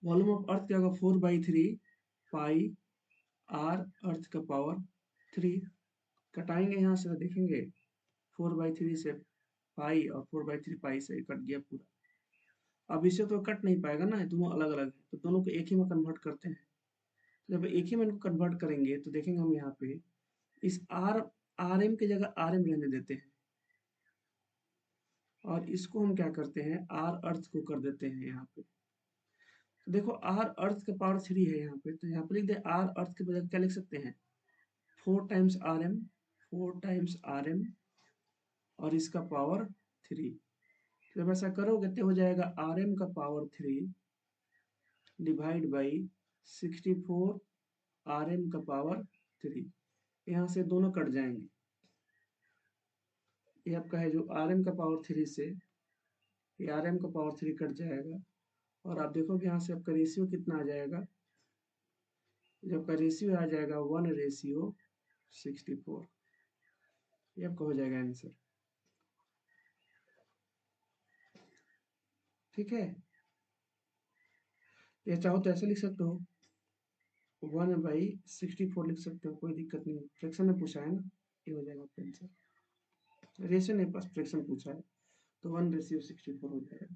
Volume of earth क्या होगा, 4/3 pi are अर्थ का पावर 3। कटाएंगे यहाँ से तो देखेंगे 4/3 से पाई और 4/3 पाई से कट गया पूरा। अब इसे तो कट नहीं पाएगा ना, दोनों अलग अलग है, तो दोनों को एक ही में कन्वर्ट करते हैं। जब एक ही में इनको कन्वर्ट करेंगे तो देखेंगे हम यहाँ पे इस आर एम की जगह आर एम रहने देते हैं, और इसको हम क्या करते हैं, आर अर्थ को कर देते हैं यहाँ पे। तो देखो आर अर्थ का पावर 3 है यहाँ पे, तो यहाँ पे लिख दे आर अर्थ के बजाय क्या लिख सकते हैं, 4 times r m, 4 times r m और इसका पावर 3। तो जब ऐसा करोगे तो हो जाएगा आर एम का power 3 divide by 64 r m का पावर 3। यहाँ से दोनों कट जाएंगे, ये आपका है जो आर एम का पावर 3 से ये आर एम का पावर 3 कट जाएगा, और आप देखोगे यहाँ से आपका रेशियो कितना आ जाएगा, जब आपका रेशियो आ जाएगा 1/64, ये आपका हो जाएगा आंसर। ठीक है, ये चाहो तो ऐसे लिख सकते हो, 1/64 लिख सकते हो, कोई दिक्कत नहीं। फ्रैक्शन में पूछा है ना, ये हो जाएगा आपका आंसर। रेशियो नहीं, बस फ्रैक्शन पूछा है, तो 1/64 हो जाएगा।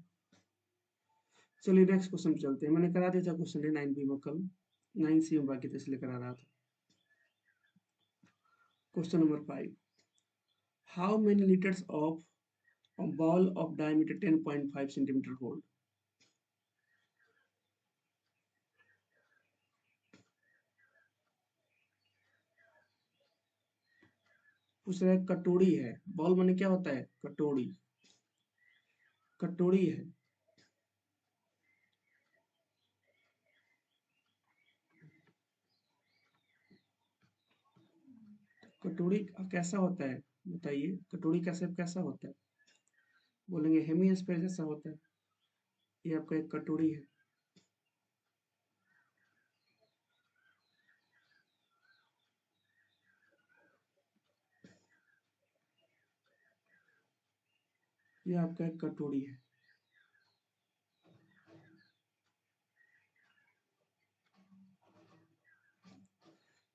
चलिए नेक्स्ट क्वेश्चन चलते हैं। मैंने करा दिया था क्वेश्चन 9B में कल, 9C में बाकी था इसलिए करा रहा था। Question number 5, how many litres of a ball of diameter 10.5 centimeter hold? पूछ रहा है कटोरी है, बॉल माने क्या होता है, कटोरी, कटोरी है। कटोरी कैसा होता है बताइए, कटोरी का शेप कैसा होता है, बोलेंगे हेमिस्फीयर जैसा होता है। ये आपका एक कटोरी है। ये आपका एक कटोरी है।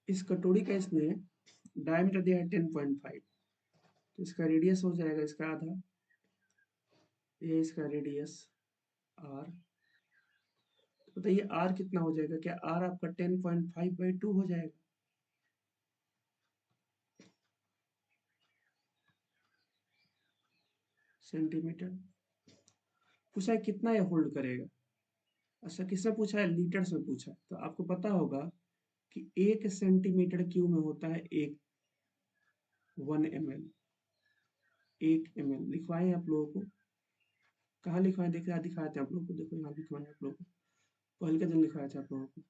इस कटोरी का इसने डायमीटर दिया है 10.5, तो इसका रेडियस हो जाएगा इसका आधा, ये इसका रेडियस आर। तो बताइए आर कितना हो जाएगा, क्या आर आपका 10.5/2 हो जाएगा? सेंटीमीटर। पूछा है कितना ये होल्ड करेगा। अच्छा किसने पूछा है, लीटर्स में पूछा है, तो आपको पता होगा कि 1 सेंटीमीटर क्यूब में होता है एक 1 ml। 1 ml लिखवाए आप लोगों को, कहाँ लिखवाए, देख रहे दिखाए थे आप लोगों को, देखो यहाँ लिखवाए आप लोगों को, पहले के दिन लिखवाए थे आप लोगों को।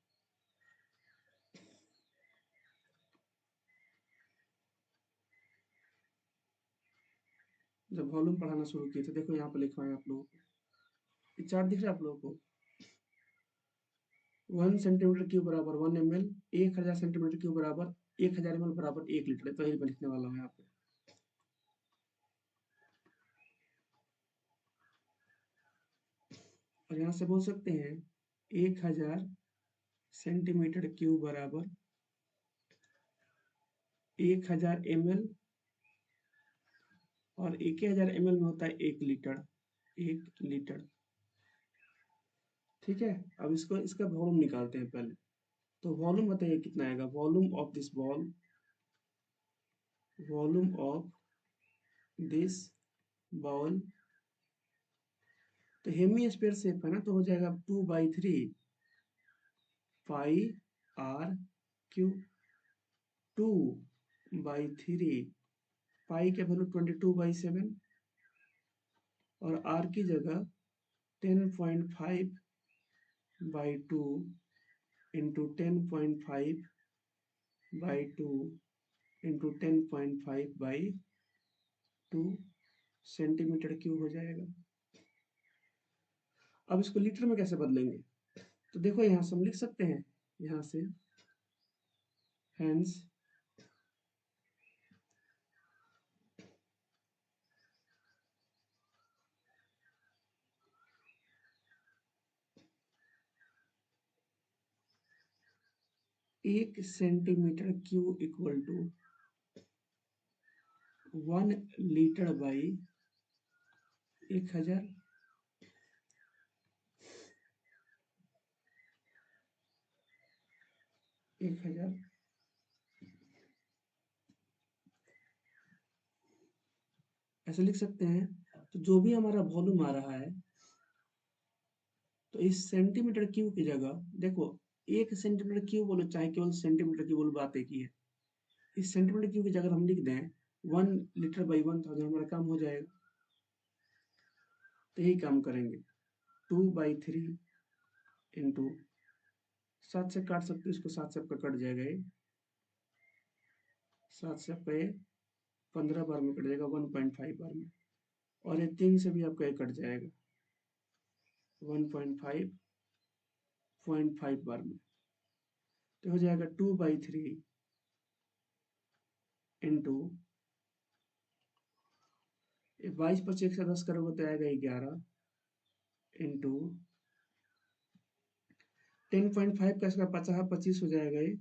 जब वॉल्यूम पढ़ाना शुरू किए थे, देखो यहाँ पे लिखवाए आप लोगों को, ये चार्ट दिख रहा है आप लोगों को। 1 सेंटीमीटर क्यूब बराबर 1 ml, 1000 सेंटीमीटर क्यूब बराबर 1000 ml बराबर 1 लीटर, तो यही मैं लिखने वाला हूँ यहाँ पे। और यहाँ से बोल सकते हैं 1000 सेंटीमीटर क्यूब बराबर 1000 ml, और 1000 ml में होता है 1 लीटर, 1 लीटर। ठीक है, अब इसको इसका वॉल्यूम निकालते हैं पहले। तो वॉल्यूम बताइए कितना आएगा, volume of this ball, volume of this ball, तो हेमी शेप है ना, तो हो जाएगा 2/3 पाई आर क्यू, 2/3 पाई का वैल्यू 22/7, और आर की जगह 10.5/2 इंटू 10.5/2 इंटू 10.5/2 सेंटीमीटर क्यूब हो जाएगा। अब इसको लीटर में कैसे बदलेंगे, तो देखो यहाँ से हम लिख सकते हैं, यहाँ से hence 1 centimetre cube equal to 1 litre by 1000। ऐसे लिख सकते हैं। तो जो भी हमारा वॉल्यूम आ रहा है, तो इस सेंटीमीटर क्यूब की जगह देखो, 1 सेंटीमीटर क्यूब बोलो चाहे केवल सेंटीमीटर क्यूब बोलो, बात एक ही है। इस सेंटीमीटर क्यूब की जगह हम लिख दें 1 लीटर बाई 1000, हमारा काम हो जाएगा। तो यही काम करेंगे, 2/3 इंटू 7 से काट सकते हो इसको, 7 से आपका कट जाएगा ये, 7 से आपका ये 15 बार में कट जाएगा, 1.5 बार में। और ये 3 से भी आपका ये कट जाएगा 1.5 बार में। तो हो जाएगा 2/3 इंटू 22 + 1 से 10 करोगे तो आएगा 11 इंटू 10.5 का इसका 50-25 हो जाएगा ये।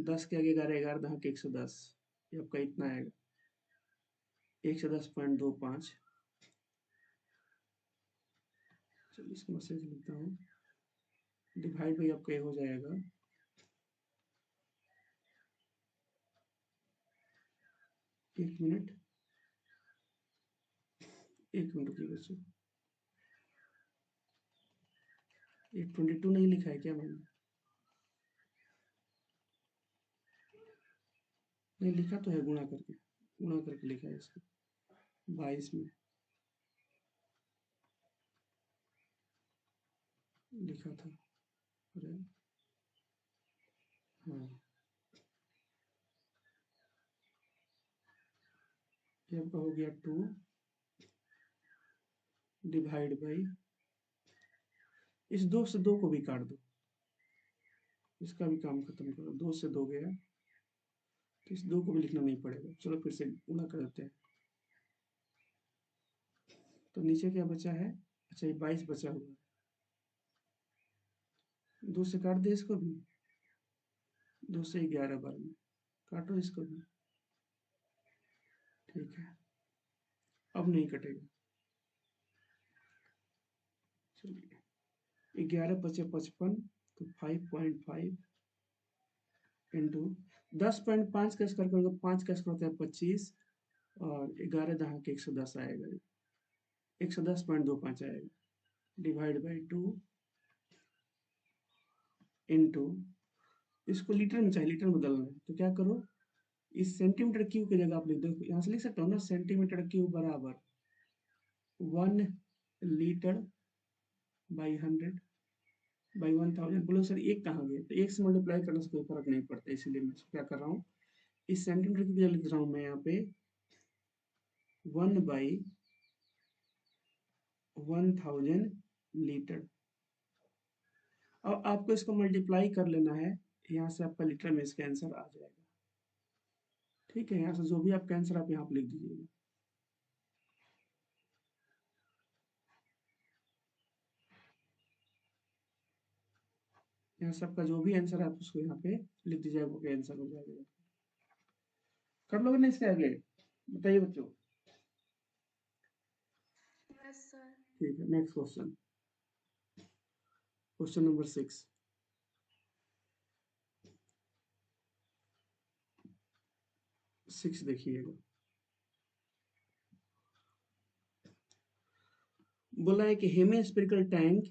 10 के आगे 11, 11 दहाँ के 110, ये आपका इतना आएगा 110.25। चलिए इसको मैसेज लिखता हूँ, डिवाइड बाई आपका ये हो जाएगा 1 मिनट, 1 मिनट की बच्चों, 822 नहीं लिखा है क्या मैंने? नहीं लिखा तो है, गुणा करके लिखा है इसको 22 में लिखा था। अरे हाँ, ये आपका हो गया 2 डिवाइड बाई, इस 2 से 2 को भी काट दो, इसका भी काम खत्म करो, 2 से 2 गया, तो इस 2 को भी लिखना नहीं पड़ेगा। चलो फिर से गुणा कर देते हैं। तो नीचे क्या बचा है? अच्छा ये 22 बचा हुआ है, 2 से काट दे इसको भी, 2 से 11 बार में काटो इसको भी, ठीक है, अब नहीं कटेगा। चलिए 11 × 5 = 55, तो 5.5 इंटू 10.5 का स्क्वायर करोगे, 5 का स्क्वायर होता है 25, और 11 दहाँ के 110 आएगा, 110.25 आएगा, डिवाइड बाई 2 इंटू, इसको लीटर में चाहिए, लीटर में बदलना है, तो क्या करो, इस सेंटीमीटर क्यूब की जगह आप लिख दो, यहाँ से लिख सकते हो ना, सेंटीमीटर क्यूब बराबर 1 लीटर बाई 100 बाई 1000। बोलो सर एक कहाँ गया? तो एक से मल्टीप्लाई करने से कोई फर्क नहीं पड़ता, इसीलिए मैं क्या कर रहा हूँ, इस सेंटीमीटर की जगह लिख रहा हूँ मैं यहाँ पे 1/1000 लीटर। अब आपको इसको मल्टीप्लाई कर लेना है, यहाँ से आपका लीटर में इसका आंसर आ जाएगा। ठीक है, यहाँ से जो भी आपका आंसर आप यहाँ पे लिख दीजिएगा। यहाँ से आपका जो भी आंसर है आप उसको यहाँ पे लिख दीजिएगा, वो आंसर हो जाएगा। कर लोगे ना इसके आगे? बताइए बच्चों। Yes sir. ठीक है, नेक्स्ट क्वेश्चन, क्वेश्चन नंबर 6। देखिएगा, बोला है कि hemispherical tank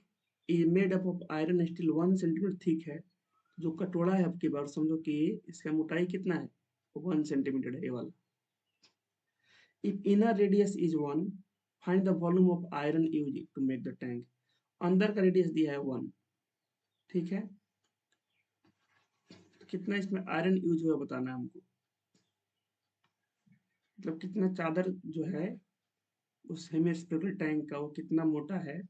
is made up of iron steel 1 centimetre thick है। जो कटोरा है आपकी बार समझो कि इसका मोटाई कितना है, 1 सेंटीमीटर है ये वाला। If inner radius is 1, find the volume of iron use to make the tank. अंदर का रेडियस दिया है 1, ठीक है, तो कितना इसमें आयरन यूज हुआ बताना है हमको, मतलब कितना चादर जो है उस हेमिस्फेरिकल टैंक का वो कितना मोटा है,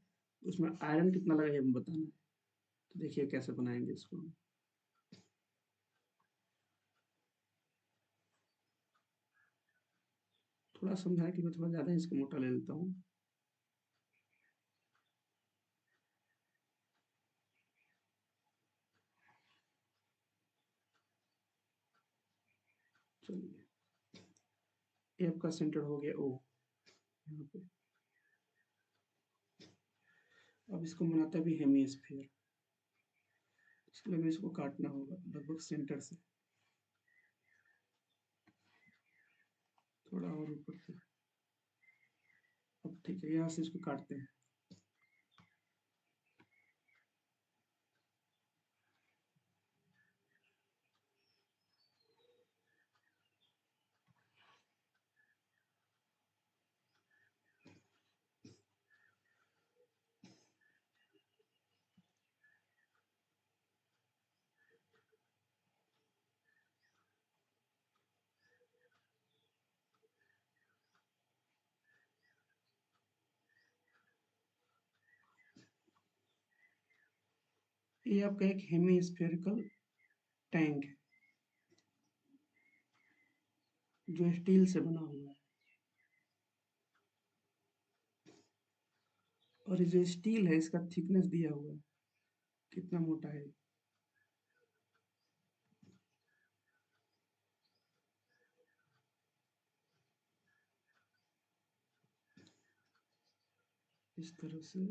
उसमें आयरन कितना लगा है हमें बताना है। तो देखिए कैसे बनाएंगे इसको हम। थोड़ा समझाएं कि मैं थोड़ा ज़्यादा इसको मोटा ले लेता हूँ। चलिए, ये आपका सेंटर हो गया ओ यहाँ पे। अब इसको बनाता भी हेमिस्फीयर, इसके लिए हमें इसको काटना होगा लगभग सेंटर से थोड़ा और ऊपर से। अब ठीक है, यहाँ से इसको काटते हैं। ये आपका एक हेमिस्फेरिकल टैंक है जो स्टील से बना हुआ है, और ये जो स्टील है इसका थिकनेस दिया हुआ है कितना मोटा है। इस तरह से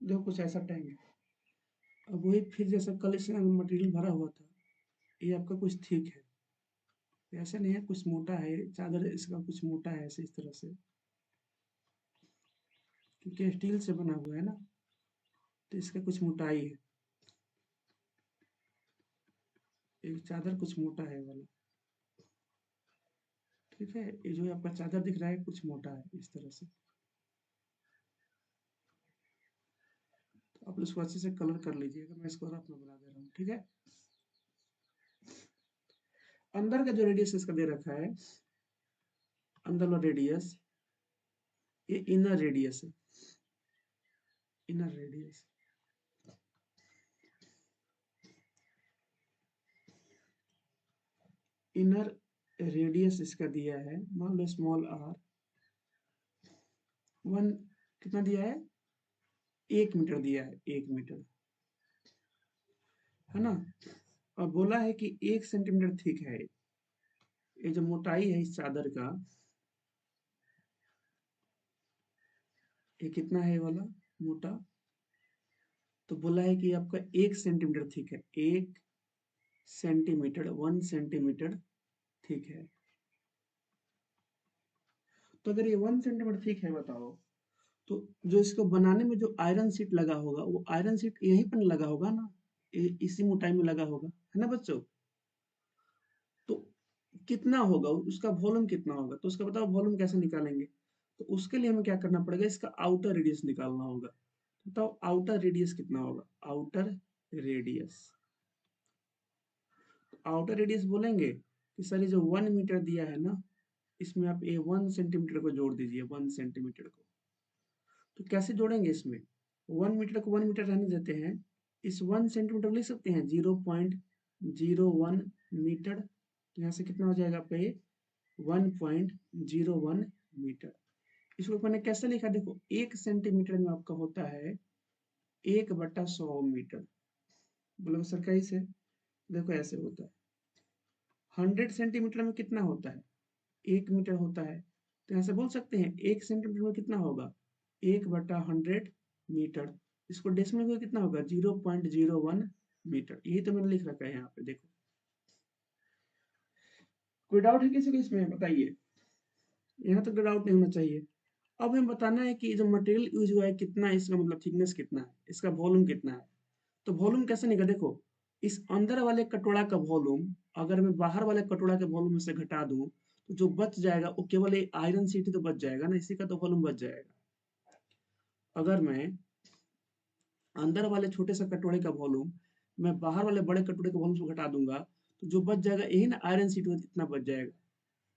देखो कुछ ऐसा टैंक है। अब वही फिर जैसा कल इसमें मटेरियल भरा हुआ था, ये आपका कुछ थिक है, ऐसा नहीं है कुछ मोटा है, चादर इसका कुछ मोटा है ऐसे इस तरह से, क्योंकि स्टील से बना हुआ है ना, तो इसका कुछ मोटाई है। एक चादर कुछ मोटा है वाला, ठीक है। ये जो आपका चादर दिख रहा है कुछ मोटा है इस तरह से। तो आप इसको अच्छे से कलर कर लीजिएगा, मैं इसको रफ में बना दे रहा हूँ, ठीक है। अंदर का जो रेडियस इसका दे रखा है, अंदर वाला रेडियस, ये इनर रेडियस है, इनर रेडियस। इनर रेडियस इसका दिया है, मान लो स्मॉल आर, 1 कितना दिया है, 1 मीटर दिया है, 1 मीटर, है ना। और बोला है कि 1 सेंटीमीटर थिक है, ये जो मोटाई है इस चादर का, ये कितना है वाला मोटा, तो बोला है कि आपका 1 सेंटीमीटर थिक है, 1 सेंटीमीटर, 1 सेंटीमीटर थिक है। तो अगर ये 1 सेंटीमीटर थिक है बताओ, तो जो इसको बनाने में जो आयरन शीट लगा होगा, वो आयरन शीट यहीं पर लगा होगा ना, इसी मोटाई में लगा होगा, है ना बच्चों। तो कितना होगा उसका वॉल्यूम, कितना होगा, तो उसका बताओ वॉल्यूम कैसे निकालेंगे। तो उसके लिए हमें क्या करना पड़ेगा, इसका आउटर रेडियस निकालना होगा। तो बताओ आउटर रेडियस कितना होगा, आउटर रेडियस, आउटर रेडियस बोलेंगे कि सर ये जो 1 मीटर दिया है ना, इसमें आप ये 1 सेंटीमीटर को जोड़ दीजिए, 1 सेंटीमीटर को। तो कैसे जोड़ेंगे इसमें, 1 मीटर को 1 मीटर रहने देते हैं, इस 1 सेंटीमीटर लिख सकते हैं 0.01 मीटर, तो यहाँ से कितना हो जाएगा आपका ये 1.01 मीटर। इसको मैंने कैसे लिखा, देखो 1 सेंटीमीटर में आपका होता है 1/100 मीटर, बोलो सर कैसे, देखो ऐसे होता है। 100 सेंटीमीटर में कितना होता है, 1 मीटर होता है, तो यहाँ से बोल सकते हैं 1 सेंटीमीटर में कितना होगा, 1/100 मीटर। इसको डेसिमल में कितना होगा, 0.01 मीटर। यही तो मैंने लिख रखा है यहाँ पे, देखो। कोई डाउट है किसी को इसमें, बताइए। यहाँ तक डाउट नहीं होना चाहिए। अब हमें बताना है कि जो मटेरियल यूज हुआ है कितना है, इसका मतलब थिकनेस कितना है, इसका वॉल्यूम कितना है। तो वॉल्यूम कैसे निकल, देखो इस अंदर वाले कटोरा का वॉल्यूम अगर मैं बाहर वाले कटोरा के वॉल्यूम से घटा दूं, तो जो बच जाएगा वो केवल एक आयरन शीट ही तो बच जाएगा ना, इसी का तो वॉल्यूम बच जाएगा। अगर मैं अंदर वाले छोटे से कटोरे का वॉल्यूम मैं बाहर वाले बड़े कटोरे के वॉल्यूम से घटा दूंगा, तो जो बच जाएगा यही ना आयरन शीट में इतना बच जाएगा।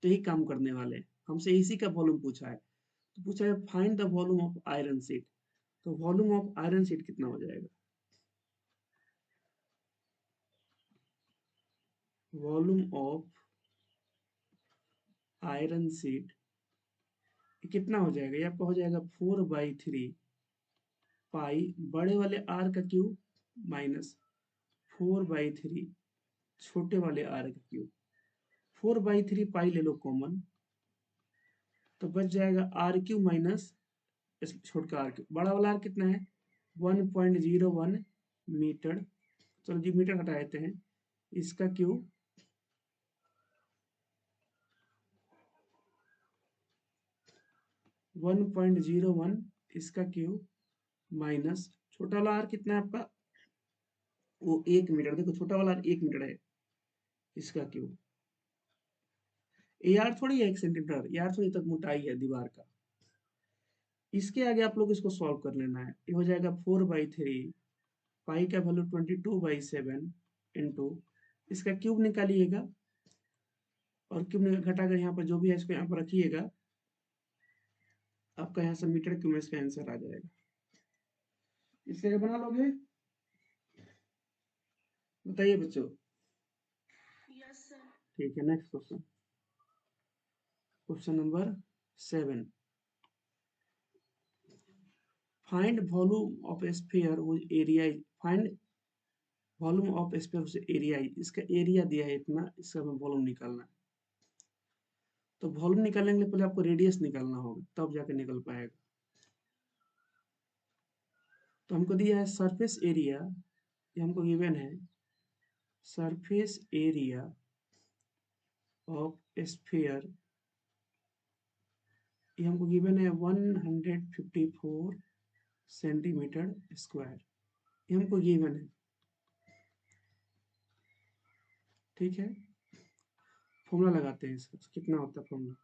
तो यही काम करने वाले हैं। हमसे इसी का वॉल्यूम पूछा है, तो पूछा है find the volume of iron sheet. तो वॉल्यूम ऑफ आयरन शीट कितना हो जाएगा, वॉल्यूम ऑफ आयरन शीट, कितना हो जाएगा? ये आपका हो जाएगा 4/3 पाई बड़े वाले आर का क्यूब माइनस 4/3 छोटे वाले आर का क्यूब। 4/3 पाई ले लो कॉमन, तो बच जाएगा आर क्यूब माइनस छोटा आर क्यूब। बड़ा वाला आर कितना है? 1.01 मीटर। चलो जी मीटर हटा देते हैं, इसका क्यूब 1.01 इसका क्यूब माइनस छोटा वाला आर कितना है आपका? वो 1 मीटर। देखो छोटा वाला 1 मीटर है, इसका क्यूब। यार थोड़ी है 1 सेंटीमीटर, यार थोड़ी तक मोटाई है दीवार का। इसके आगे आप लोग इसको सॉल्व कर लेना है। ये हो जाएगा 4/3 पाई का वैल्यू 22/7 इंटू इसका क्यूब निकालिएगा, और क्यूब घटाकर यहाँ पर जो भी है इसको यहाँ पर रखिएगा, आपका यहाँ से मीटर क्यूब में इसका आंसर आ जाएगा। इससे आगे बना लोगे? बताइए बच्चों। Yes sir. ठीक है, next question, question number 7। Find volume of sphere with area. Find volume of sphere with area. इसका एरिया दिया है इतना, इसका हमें वॉल्यूम निकालना है। तो वॉल्यूम निकालने के लिए पहले आपको रेडियस निकालना होगा, तब जाके निकल पाएगा। तो हमको दिया है सरफेस एरिया, ये हमको गिवन है सरफेस एरिया ऑफ स्फीयर, ये हमको गिवन है 154 सेंटीमीटर स्क्वायर, ये हमको गिवन है। ठीक है, फॉर्मूला लगाते हैं इसका, कितना होता है फॉर्मूला?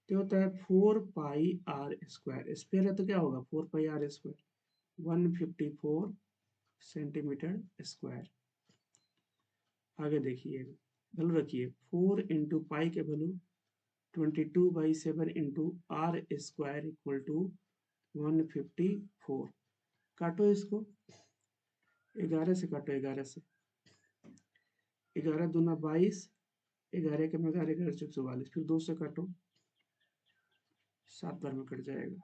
तो होता है 4πr²। स्क्वायर है तो क्या होगा? 4πr², 154 centimetre square. आगे देखिए, वैल्यू रखिए 4 इंटू पाई के value 22/7 into r square equal to 154। काटो इसको, 11 से काटो, 11 से, 11 दूना 22, 11 के में 11, 11 चौक 44, फिर 2 से काटो, 7 बार में कट जाएगा।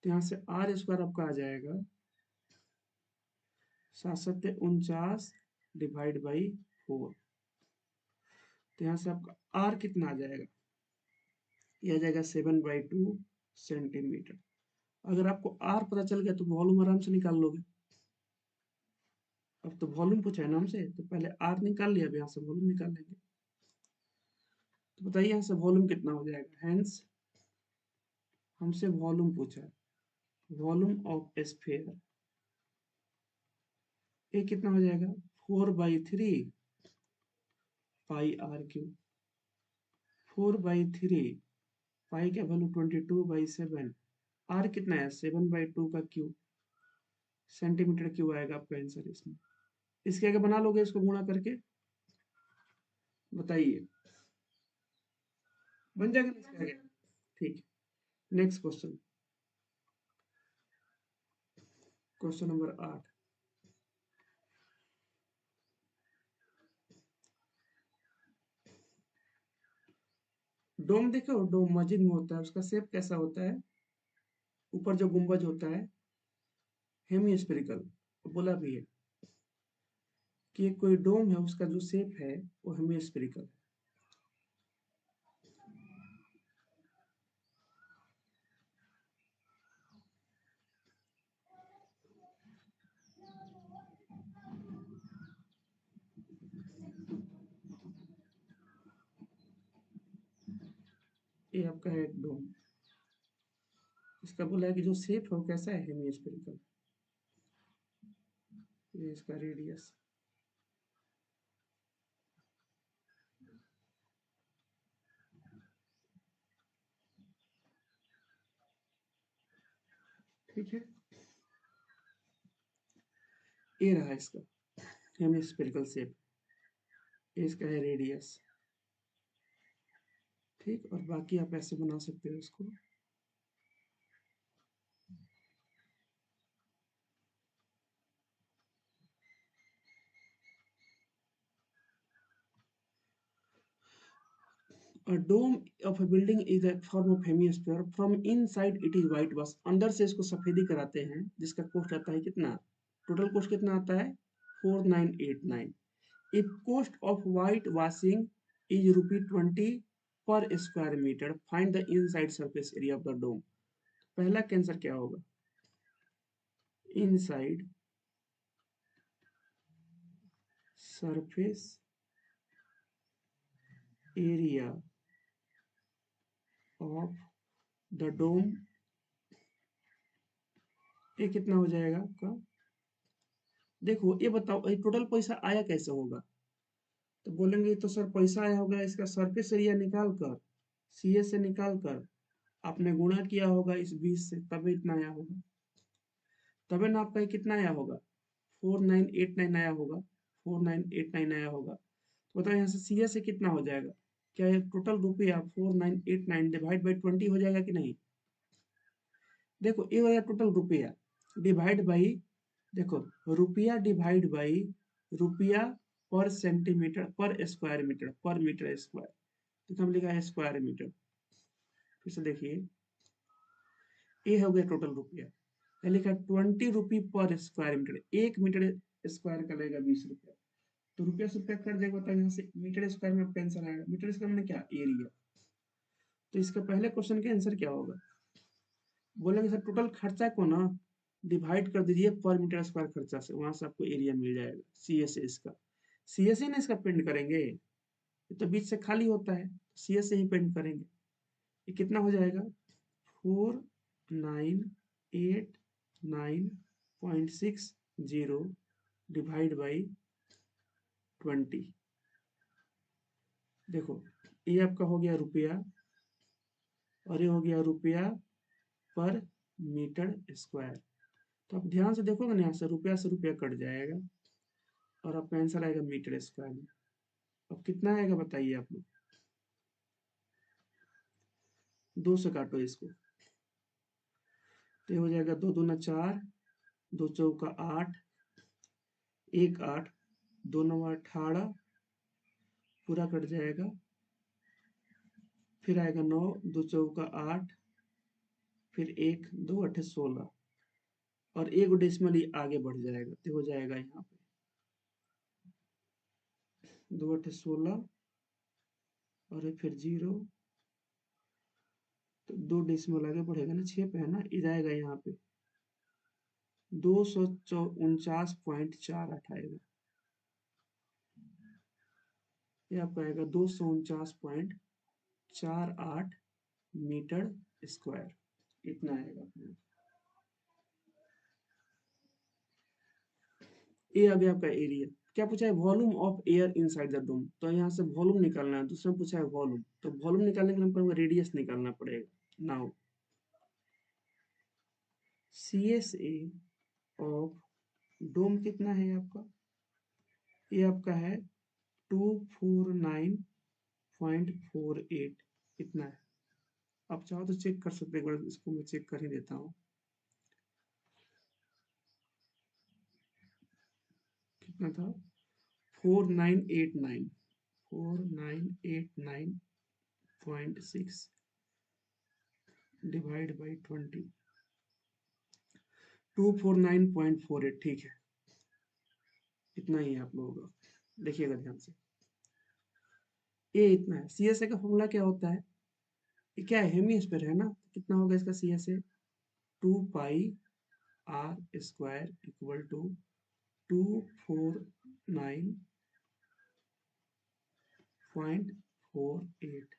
तो यहाँ से आर स्क्वायर आपका आ जाएगा 7×7 = 49 डिवाइड बाई 4। तो यहाँ से आपका आर कितना आ जाएगा? ये आ जाएगा 7/2 सेंटीमीटर। अगर आपको आर पता चल गया तो वॉल्यूम आराम से निकाल लोगे। अब तो वॉल्यूम पूछा है ना हमसे, तो पहले आर निकाल लिया, अब यहाँ से वॉल्यूम निकाल लेंगे। तो बताइए यहाँ से वॉल्यूम कितना हो जाएगा? हेंस हमसे वॉल्यूम पूछा है, वॉल्यूम ऑफ स्फीयर, ये कितना हो जाएगा? 4/3 पाई आर क्यूब। 4/3 पाई का वैल्यू 22/7, आर कितना है? 7/2 का क्यूब, सेंटीमीटर क्यूब आएगा आपका आंसर इसमें। इसके आगे बना लोगे इसको गुणा करके? बताइए, बन जाएगा ना इसके आगे? ठीक है, नेक्स्ट क्वेश्चन, क्वेश्चन नंबर 8। डोम देखो, डोम मस्जिद में होता है, उसका शेप कैसा होता है? ऊपर जो गुंबज होता है हेमिस्फेरिकल, बोला भी है कि कोई डोम है, उसका जो शेप है वो हेमिस्फेरिकल। ये आपका है डोम, इसका बोला है कि जो शेप है वो कैसा है? हेमिस्फेरिकल। ये इसका रेडियस। ठीक है, ये रहा इसका हेमिस्फेरिकल शेप, ये इसका है रेडियस। ठीक, और बाकी आप ऐसे बना सकते हो इसको। Dome of a building is a form of hemisphere, from inside it is white, बस अंदर से इसको सफेदी कराते हैं, जिसका कॉस्ट आता है कितना, टोटल कॉस्ट कितना आता है 4989। If cost of white washing is ₹20 per square metre, find the inside surface area of the dome. पहला कैंसर क्या होगा, inside surface area of the dome, ये कितना हो जाएगा आपका। देखो ये बताओ ये टोटल पैसा आया कैसे होगा, तो बोलेंगे तो सर पैसा आया होगा इसका सरफेस एरिया निकाल कर, सीए से निकाल कर आपने गुणा किया होगा इस 20 से, तभी इतना आया होगा, तभी ना आपका ये कितना आया होगा 4989 आया होगा, 4989 आया होगा। तो बताओ यहाँ से सीए से कितना हो जाएगा, क्या ये टोटल रुपया 4989 डिवाइड बाई 20 हो जाएगा कि नहीं। देखो ये हो गया टोटल रुपया डिवाइड बाई, देखो रुपया डिवाइड बाई रुपया पर सेंटीमीटर पर स्क्वायर मीटर पर मीटर स्क्वायर, तो हम लिखा है स्क्वायर मीटर। फिर से देखिए ये हो गया टोटल रुपया, ये लिखा 20 रुपी पर स्क्वायर मीटर, 1 मीटर स्क्वायर का लगेगा 20 रुपया, तो रुपया से रुपया कट जाएगा, बताओ यहाँ से मीटर स्क्वायर में आंसर आएगा, मीटर स्क्वायर में क्या एरिया। तो इसका पहले क्वेश्चन का आंसर क्या होगा, बोलेंगे सर टोटल खर्चा को ना डिवाइड कर दीजिए पर मीटर स्क्वायर खर्चा से, वहां से आपको एरिया मिल जाएगा सीएस से इसका, सीएस से ना इसका पेंट करेंगे, ये तो बीच से खाली होता है, सीएस से ही पेंट करेंगे। ये कितना हो जाएगा 4989.60 डिवाइड बाई 20। देखो ये आपका हो गया रुपया और ये हो गया रुपया पर मीटर स्क्वायर। तो आप ध्यान से देखोगे ना, यहाँ से रुपया कट जाएगा और आपका आंसर आएगा मीटर स्क्वायर में। अब कितना आएगा बताइए आप लोग, 2 से काटो इसको, तो ये हो जाएगा 2 दूना 4, 2 चौका 8, 1 8, 2 9 18, पूरा कट जाएगा, फिर आएगा 9, 2 चौका 8, फिर 1 2 8 16, और एक डेसिमल ही आगे बढ़ जाएगा, तो हो जाएगा यहाँ पे 2 8 16 और फिर 0, तो 2 डेसिमल आगे बढ़ेगा ना, 6 पे है ना, ये जाएगा यहाँ पे 249.48 आएगा, ये आपका आएगा 249.48 मीटर स्क्वायर, इतना आएगा अपना। ये आ गया आपका एरिया। क्या पूछा है, volume of air inside the dome, तो यहाँ से वॉल्यूम निकालना है, दूसरा पूछा है वॉल्यूम, तो वॉल्यूम निकालने के लिए हमको रेडियस निकालना पड़ेगा। नाउ CSA ऑफ डोम कितना है आपका, ये आपका है 249.48, इतना है। आप चाहो तो चेक कर सकते हैं, एक बार इसको मैं चेक कर ही देता हूँ, कितना था 4989, 4989.6 डिवाइड बाई 20, 249.48, ठीक है, इतना ही है आप लोगों का, देखिएगा ध्यान से, ये इतना है। CSA का फॉर्मूला क्या होता है, ये क्या है हेमिस्फीयर है ना, तो कितना होगा इसका CSA 2 pi r² equal to 249.48,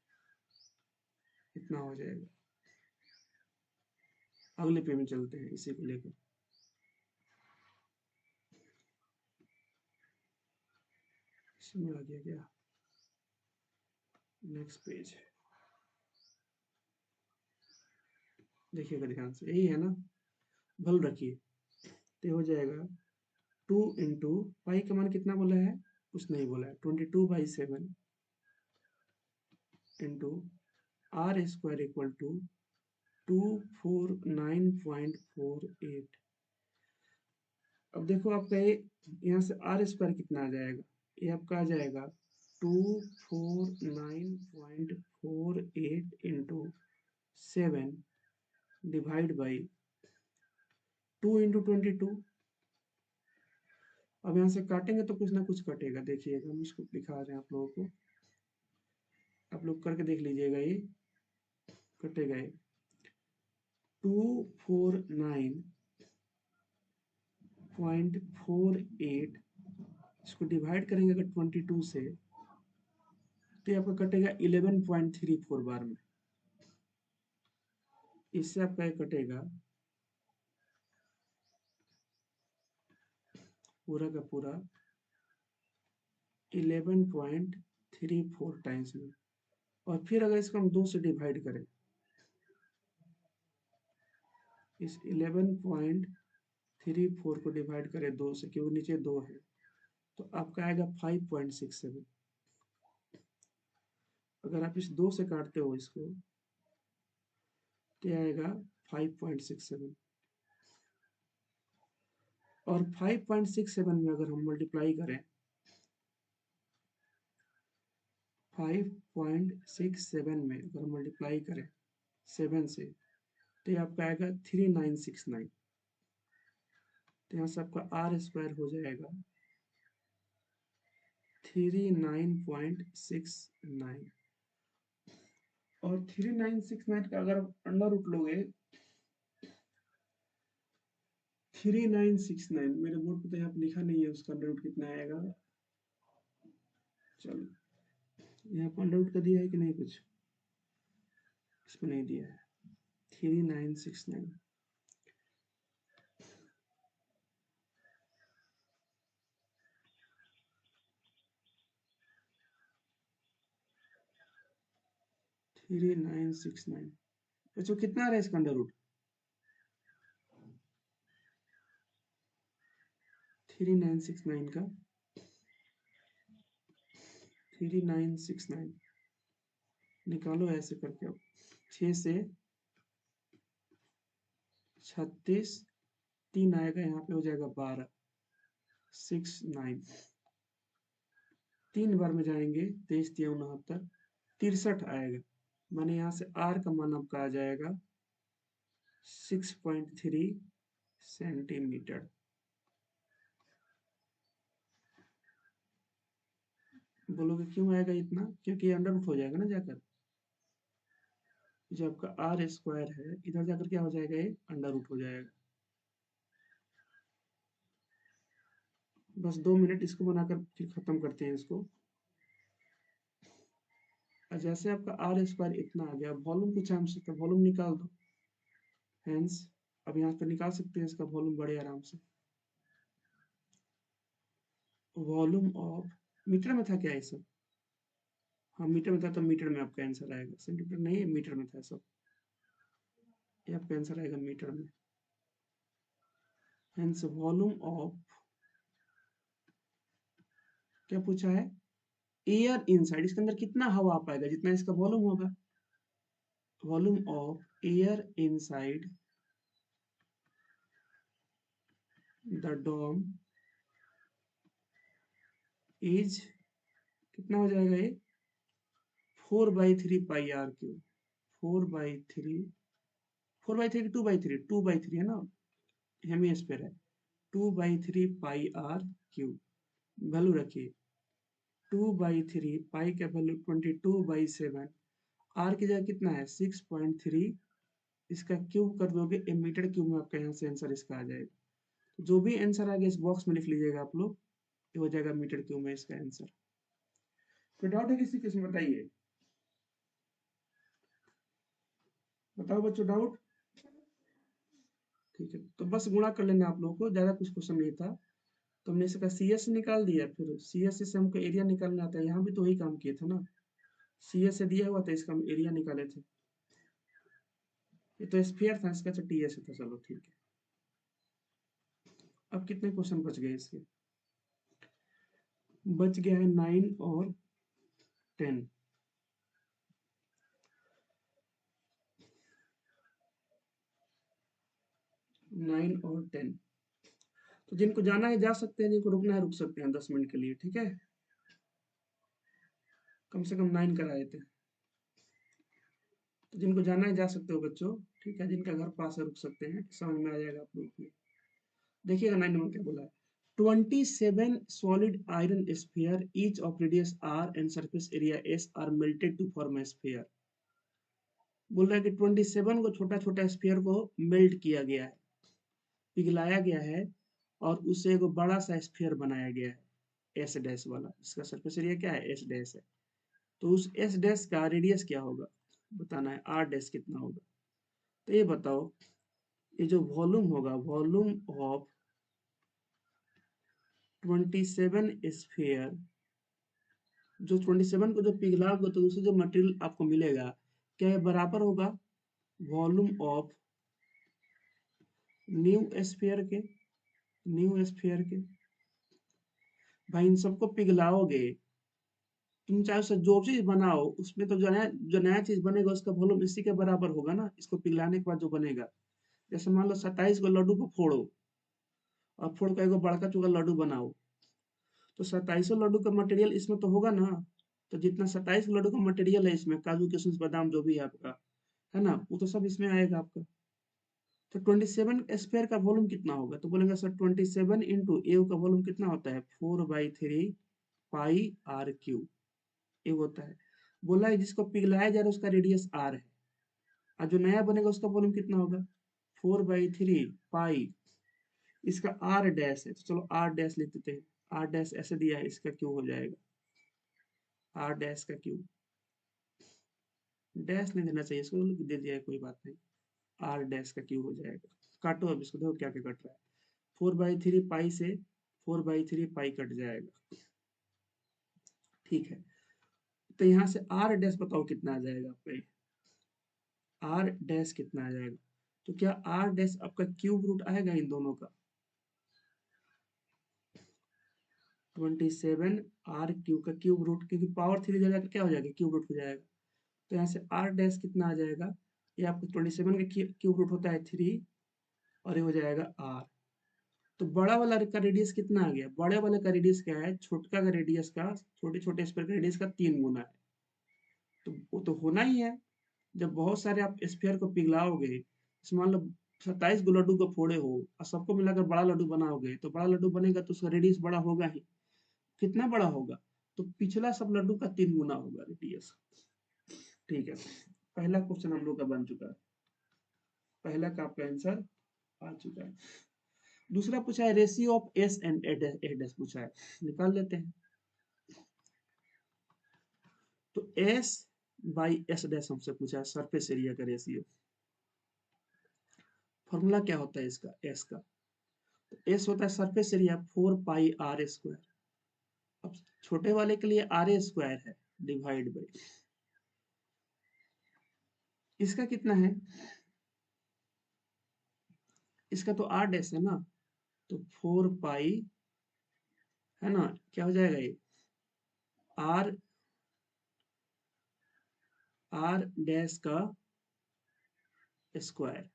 इतना हो जाएगा। अगले पे में चलते हैं इसी को लेकर, इसमें आ गया क्या, नेक्स्ट पेज, देखिएगा ध्यान से, यही है ना, भल रखिए, तो हो जाएगा 2 इंटू पाई का मान कितना बोला है, कुछ नहीं बोला है, 22/7 इंटू r² इक्वल टू 249.48। अब देखो आपका ये यहाँ से r² कितना आ जाएगा, ये आपका आ जाएगा 249.48 इंटू 7 डिवाइड बाई 2 इंटू 22। अब यहाँ से काटेंगे तो कुछ ना कुछ कटेगा। देखिएगा, हम इसको दिखा रहे हैं आप लोगों को, आप लोग करके देख लीजिएगा। ये कटेगा, ये 249.48 इसको डिवाइड करेंगे अगर 22 से, तो ये आपका कटेगा 11.34 बार में। इससे आपका ये कटेगा पूरा का पूरा 11.34 टाइम्स में। और फिर अगर इसको हम 2 से डिवाइड करें, इस 11.34 को डिवाइड करें 2 से, क्योंकि नीचे 2 है, तो आपका आएगा 5.67। अगर आप इस 2 से काटते हो इसको, तो आएगा 5.67। और 5.67 में अगर हम मल्टीप्लाई करें 5.67 में अगर हम मल्टीप्लाई करें 7 से, तो ये आपका आएगा 3969। तो यहाँ से आपका आर स्क्वायर हो जाएगा 39.69। और 3969 का अगर आप अंडर रूट लोगे, 3969 मेरे बोर्ड पे तो यहाँ पे लिखा नहीं है उसका अंडर रूट कितना आएगा। चलो, यहाँ पर अंडर रूट का दिया है कि नहीं, कुछ इसको नहीं दिया है। 3969 3969 बच्चों कितना आ रहा है इसका अंडर रूट? 3969 का 3969 निकालो ऐसे करके। अब 6 से 36 3 आएगा, यहाँ पे हो जाएगा 12 69। 3 बार में जाएंगे, 23 3 69 63 आएगा। माने यहाँ से आर का मान आपका आ जाएगा 6.3 सेंटीमीटर। बोलोगे क्यों आएगा इतना? क्योंकि अंडर रूट हो जाएगा ना जाकर। जो आपका आर स्क्वायर है, इधर जाकर क्या हो जाएगा, ये अंडर रूट हो जाएगा। बस 2 मिनट इसको बनाकर फिर खत्म करते हैं इसको। और जैसे आपका आर स्क्वायर इतना आ गया, वॉल्यूम कुछ हम सकते, वॉल्यूम निकाल दो। हेंस अब यहाँ पे निकाल सकते हैं इसका वॉल्यूम बड़े आराम से। वॉल्यूम ऑफ, मीटर में था क्या ये सब? हाँ मीटर में था, तो मीटर में आपका आंसर आएगा। सेंटीमीटर नहीं है, मीटर में था सब। ये आपका आंसर आएगा मीटर में। हेंस वॉल्यूम ऑफ, क्या पूछा है? एयर इनसाइड, इसके अंदर कितना हवा आ पाएगा, जितना इसका वॉल्यूम होगा। Volume of air inside the dome is, कितना हो जाएगा ये? 4/3 पाई आर क्यूब। 4/3, 4/3 2/3 है ना, हेमिस्फीयर है। 2/3 पाई आर क्यूब। वैल्यू रखिए 2/3, पाई का वैल्यू 22/7। आर की जगह कितना है 6.3, इसका क्यूब कर दोगे मीटर क्यूब में, आपका यहाँ से आंसर इसका आ जाएगा। जो भी आंसर आ गया इस बॉक्स में लिख लीजिएगा आप लोग, ये हो जाएगा मीटर क्यूब में इसका आंसर। कोई डाउट है किसी किस्म, बताइए, बताओ बच्चों, डाउट? ठीक है, तो बस गुणा कर लेना आप लोगों को, ज्यादा कुछ क्वेश्चन नहीं था। तो हमने इसका सी एस निकाल दिया, फिर सी एस से हमको एरिया निकालना आता है। यहाँ भी तो वही काम किए थे ना, सी एस से दिया हुआ था, इसका हम एरिया निकाले थे। ये तो स्फीयर था, इसका टी एस था। चलो ठीक है, अब कितने क्वेश्चन बच गए इसके? बच गया है 9 और 10। 9 और 10, तो जिनको जाना है जा सकते हैं, जिनको रुकना है रुक सकते हैं 10 मिनट के लिए, ठीक है। कम से कम 9 कराए थे। तो जिनको जाना है जा सकते हो बच्चों, ठीक है, जिनका घर पास है रुक सकते हैं, समझ में आ जाएगा आप लोग को। देखिएगा 9 नंबर क्या बोला है, 27 solid iron sphere each of radius r and surface area s are melted to form a sphere। बोल रहा है कि 27 को छोटा छोटा स्फीयर को मेल्ट किया गया है, पिघलाया गया है, और उससे एक बड़ा सा स्फीयर बनाया गया है एस डैश वाला, इसका सरफेस एरिया क्या है, एस डैश है। तो उस एस डैश का रेडियस क्या होगा बताना है, आर डैश कितना होगा। तो ये बताओ, ये जो वॉल्यूम होगा, वॉल्यूम ऑफ 27 स्फीयर, जो 27 को जो पिघलाओगे तो उससे जो मटेरियल आपको मिलेगा, क्या ये बराबर होगा वॉल्यूम ऑफ न्यू स्फीयर के, न्यू स्फीयर के। भाई इन सबको पिघलाओगे, तुम चाहे उससे जो चीज बनाओ, उसमें तो जो नया चीज बनेगा उसका वॉल्यूम इसी के बराबर होगा ना, इसको पिघलाने के बाद जो बनेगा। जैसे मान लो 27 को लड्डू को फोड़ो, और फोड़ के एगो बड़का चूका लड्डू बनाओ, तो 27 लड्डू का मटेरियल इसमें तो होगा ना। तो जितना 27 लड्डू का मटेरियल है इसमें, काजू किशमिश बादाम जो भी है आपका, है ना, वो तो सब इसमें आएगा आपका। तो 27 स्क्वायर का वॉल्यूम कितना होगा, तो बोलेंगे सर 27 इंटू ए का वॉल्यूम कितना होता है, 4/3 पाई आर क्यू, ये होता है। बोला है जिसको पिघलाया जा रहा है उसका रेडियस आर है, और जो नया बनेगा उसका वॉल्यूम कितना होगा, 4/3 पाई, इसका आर डैश है, तो चलो आर डैश लिख देते हैं। आर डैश ऐसे दिया है, इसका क्यू हो जाएगा, आर डैश का क्यू, डैश नहीं देना चाहिए इसको, दे दिया है कोई बात नहीं, आर डैश का क्यू हो जाएगा। काटो अब इसको, देखो क्या क्या कट रहा है, 4/3 पाई से 4/3 पाई कट जाएगा, ठीक है। तो यहाँ से आर डैश बताओ कितना आ जाएगा आपका, आर डैश कितना आ जाएगा। तो क्या आर डैश आपका क्यूब रूट आएगा इन दोनों का, 27 आर क्यू का क्यूब रूट, क्योंकि पावर 3 जगह क्या हो जाएगा, क्यूब रूट हो जाएगा। तो यहाँ से आर डैश कितना आ जाएगा, ये आपको 27 का क्यूब रूट होता है 3, और ये हो जाएगा आर। तो बड़ा वाला का रेडियस कितना आ गया, बड़े वाले का रेडियस क्या है, छोटका का रेडियस का, छोटे छोटे स्फीयर का रेडियस का 3 गुना है। तो वो तो होना ही है, जब बहुत सारे आप स्फीयर को पिघलाओगे, जैसे मान लो 27 गो लड्डू को फोड़े हो और सबको मिलाकर बड़ा लड्डू बनाओगे, तो बड़ा लड्डू बनेगा तो उसका रेडियस बड़ा होगा ही। कितना बड़ा होगा, तो पिछला सब लड्डू का 3 गुना होगा रेडियस, ठीक है। पहला क्वेश्चन हम लोग का बन चुका है, पहला का आपका आंसर आ चुका है। दूसरा पूछा है ratio of S and A dash पूछा है, निकाल लेते हैं। तो एस बाई एस डैश हमसे पूछा है, सरफेस एरिया का रेशियो। फॉर्मूला क्या होता है इसका, एस का, तो एस होता है सरफेस एरिया 4 पाई r²। अब छोटे वाले के लिए r² है, डिवाइड बाई, इसका कितना है, इसका तो r डैश है ना, तो 4 पाई, है ना, क्या हो जाएगा ये, r r डैश का स्क्वायर।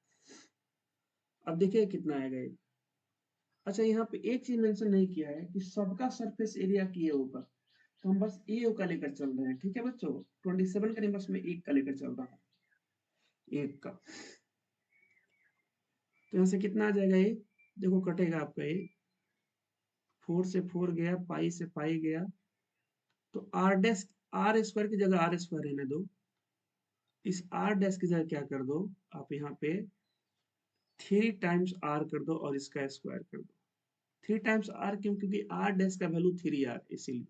अब देखिए कितना आएगा ये। अच्छा यहाँ पे एक चीज मेंशन नहीं किया है कि सबका सरफेस एरिया किए ऊपर, तो हम बस ए का लेकर चल रहे हैं, ठीक है बच्चों, 27 का नहीं, बस मैं एक का लेकर चल रहा हूँ, एक का। तो यहाँ से कितना आ जाएगा ये, देखो कटेगा आपका ये, 4 से 4 गया, पाई से पाई गया, तो आर डैश, r² की जगह r² रहने दो, इस r डैश की जगह क्या कर दो आप यहाँ पे 3 टाइम्स r कर दो, और इसका स्क्वायर कर दो। 3 टाइम्स r क्यों, क्योंकि r डैश का वैल्यू 3r, इसीलिए।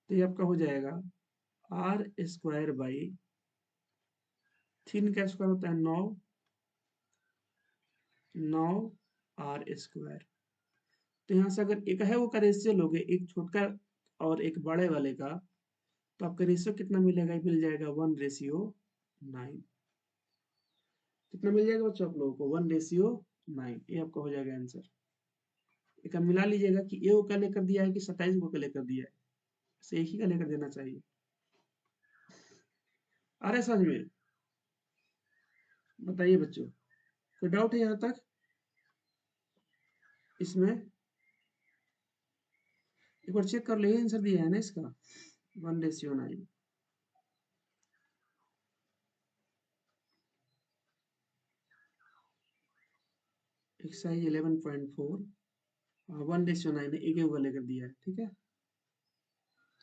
तो ये आपका हो जाएगा r² बाई 3 का स्क्वायर होता है 9, 9r²। तो यहाँ से अगर एक है वो का रेशियो लोगे, एक छोटका और एक बड़े वाले का, तो आपका रेशियो कितना मिलेगा, मिल जाएगा 1:9। कितना मिल जाएगा बच्चों आप लोगों को, 1:9। ये आपका हो जाएगा आंसर। एक आप मिला लीजिएगा कि ए का लेकर दिया है कि 27 का लेकर दिया है, इसे एक ही का लेकर देना चाहिए। आ रहा है समझ में, बताइए बच्चों, कोई डाउट है यहाँ तक इसमें, एक बार चेक कर लीजिए, आंसर दिया है ना इसका। 1:9। एक्सरसाइज 11.4 1:9 एक एक वाले कर दिया है, ठीक है,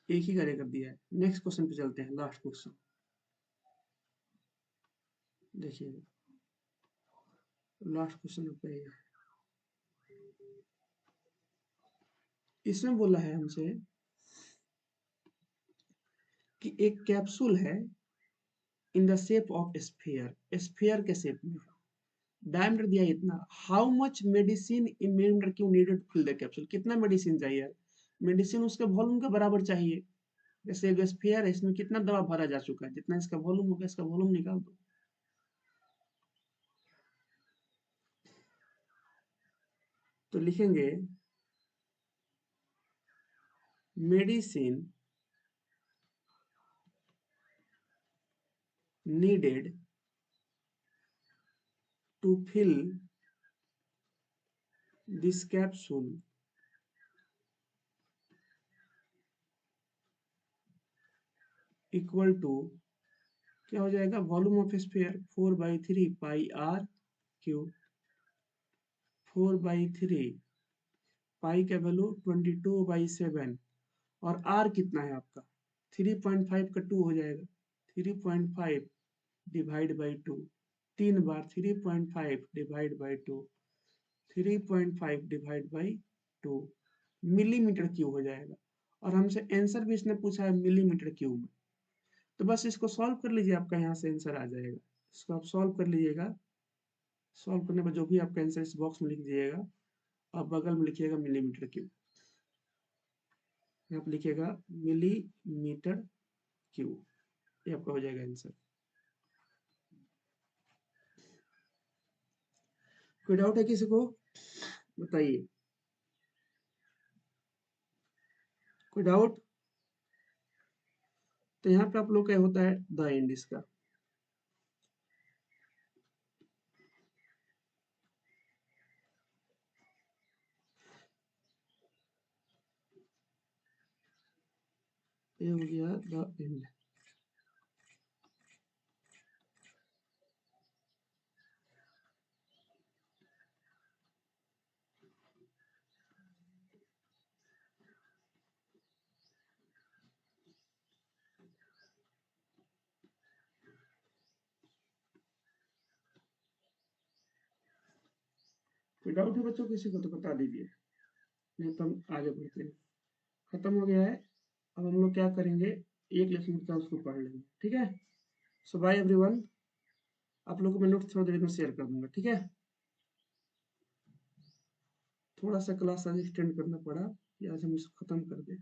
एक ही कार्य कर दिया है। नेक्स्ट क्वेश्चन पे चलते हैं, लास्ट क्वेश्चन देखिए, लास्ट क्वेश्चन पे इसमें बोला है हमसे कि एक कैप्सूल है in the shape of sphere, sphere के शेप में, डायमीटर दिया है इतना, how much medicine in millimetre cube needed to fill the capsule, कितना मेडिसिन चाहिए यार, मेडिसिन उसके वॉल्यूम के बराबर चाहिए। जैसे एक स्फीयर है, इसमें कितना दवा भरा जा चुका है, जितना इसका वॉल्यूम होगा इसका वॉल्यूम निकाल दो। तो लिखेंगे medicine needed to fill this capsule equal to, क्या हो जाएगा, volume of sphere 4/3 pi r cube, 4/3 pi का वैल्यू 22/7, और आर कितना है आपका 3.5 का 2 हो जाएगा, 3.5 divide by 2, 3 bar 3.5 divide by 2, 3.5 divide by 2 millimetre cube हो जाएगा। और हमसे आंसर भी इसने पूछा है मिलीमीटर क्यूब में, तो बस इसको सॉल्व कर लीजिए, आपका यहाँ से आंसर आ जाएगा। इसको आप सॉल्व कर लीजिएगा, सॉल्व करने पर जो भी आपका आंसर इस बॉक्स में लिख दीजिएगा, आप बगल में लिखिएगा मिलीमीटर क्यूब, यहाँ पे लिखिएगा मिलीमीटर क्यूब, ये आपका हो जाएगा आंसर। कोई डाउट है किसी को, बताइए, कोई डाउट? तो यहाँ पे आप लोग क्या होता है द एंड इसका, ये हो गया द एंड। कोई डाउट है बच्चों किसी को तो बता दीजिए, नहीं तो हम आगे बढ़ते हैं। खत्म हो गया है, अब हम लोग क्या करेंगे, एक लेसन होता है उसको पढ़ लेंगे, ठीक है। सो बाय एवरीवन, आप लोगों को मैं नोट थोड़ी देर में शेयर कर दूंगा, ठीक है। थोड़ा सा क्लास आज एक्सटेंड करना पड़ा कि आज हम इसको खत्म कर दें।